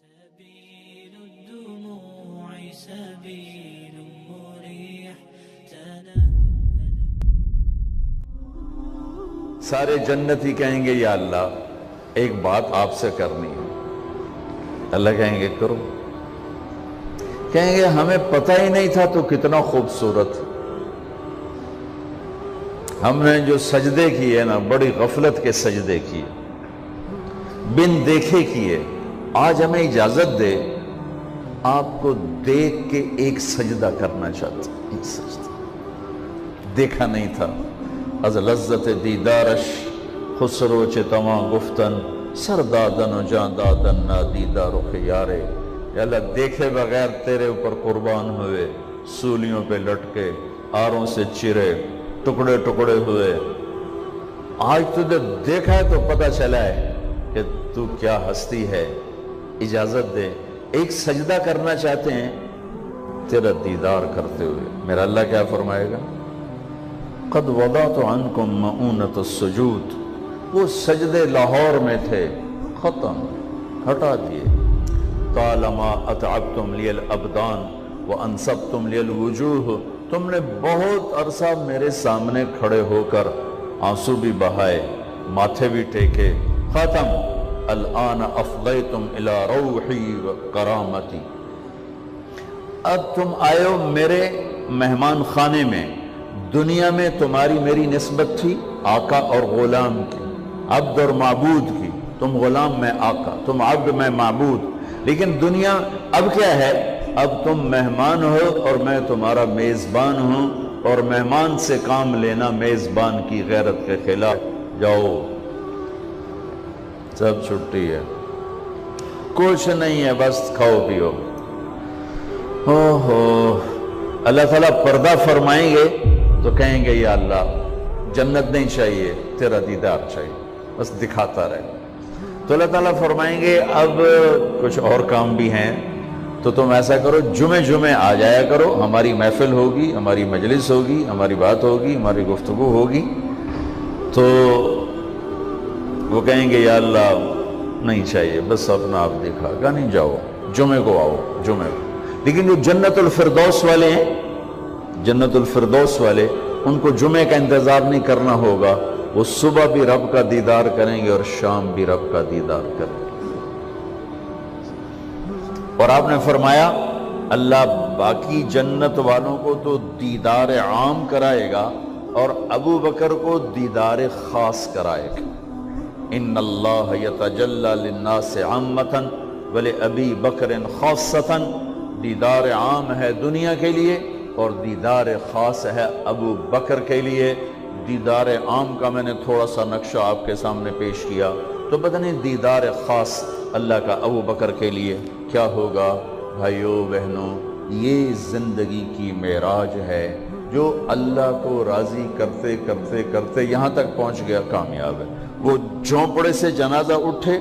سبيل الدموع سبيل مريح سارے جنتی کہیں گے یا اللہ ایک بات آپ سے کرنی ہے. اللہ کہیں گے کرو. کہیں گے ہمیں پتہ ہی نہیں تھا تو کتنا خوبصورت. ہم نے جو سجدے کیے نا بڑی غفلت کے سجدے کیے, بن دیکھے کیے. آج ہمیں اجازت دے آپ کو دیکھ کے ایک سجدہ کرنا چاہتے ہیں. ایک سجدہ دیکھا نہیں تھا. از لذت دیدارش خسرو چتواں گفتن سر دادن و جان دادن نا دیدار و خیارے. یا اللہ دیکھے بغیر تیرے اوپر قربان ہوئے, سولیوں پہ لٹکے, آروں سے چرے, ٹکڑے ٹکڑے ہوئے. آج تجھے دیکھا ہے تو پتہ چلا ہے کہ تو کیا ہستی ہے. اجازت دے ایک سجدہ کرنا چاہتے ہیں تیرا دیدار کرتے ہوئے. میرا اللہ کیا فرمائے گا؟ قد وضعت عنکم مؤونۃ السجود. وہ سجدے لاہور میں تھے, ختم, ہٹا دیے. طالما اتعبتم لی الابدان وانصبتم لی الوجوہ. تم نے بہت عرصہ میرے سامنے کھڑے ہو کر آنسو بھی بہائے, ماتھے بھی ٹیکے. ختم. الآن افضیتم الی روحی و کرامتی. اب تم آئے ہو میرے مہمان خانے میں. دنیا میں تمہاری میری نسبت تھی آقا اور غلام کی, عبد اور معبود کی. تم غلام میں آقا, تم عبد میں معبود. لیکن دنیا اب کیا ہے؟ اب تم مہمان ہو اور میں تمہارا میزبان ہوں, اور مہمان سے کام لینا میزبان کی غیرت کے خلاف. جاؤ, سب چھٹی ہے, کچھ نہیں ہے, بس کھاؤ پیو. اللہ تعالیٰ پردہ فرمائیں گے تو کہیں گے یا اللہ جنت نہیں چاہیے, تیرا دیدار چاہیے, بس دکھاتا رہے. تو اللہ تعالیٰ فرمائیں گے اب کچھ اور کام بھی ہیں, تو تم ایسا کرو جمعے آ جایا کرو, ہماری محفل ہوگی, ہماری مجلس ہوگی, ہماری بات ہوگی, ہماری گفتگو ہوگی. تو وہ کہیں گے یا اللہ نہیں چاہیے, بس اپنا آپ دیکھا گا, نہیں جاؤ جمعے کو آؤ, جمعے کو. لیکن جو جنت الفردوس والے ہیں, جنت الفردوس والے, ان کو جمعے کا انتظار نہیں کرنا ہوگا. وہ صبح بھی رب کا دیدار کریں گے اور شام بھی رب کا دیدار کریں گے. اور آپ نے فرمایا اللہ باقی جنت والوں کو تو دیدار عام کرائے گا اور ابو بکر کو دیدار خاص کرائے گا. ان اللہ یتجلی للناس عامۃ ولابی بکر خاصۃ. دیدار عام ہے دنیا کے لیے اور دیدار خاص ہے ابو بکر کے لیے. دیدار عام کا میں نے تھوڑا سا نقشہ آپ کے سامنے پیش کیا, تو پتہ نہیں دیدار خاص اللہ کا ابو بکر کے لیے کیا ہوگا. بھائیو بہنوں, یہ زندگی کی معراج ہے. جو اللہ کو راضی کرتے کرتے کرتے یہاں تک پہنچ گیا کامیاب ہے. وہ جھونپڑے سے جنازہ اٹھے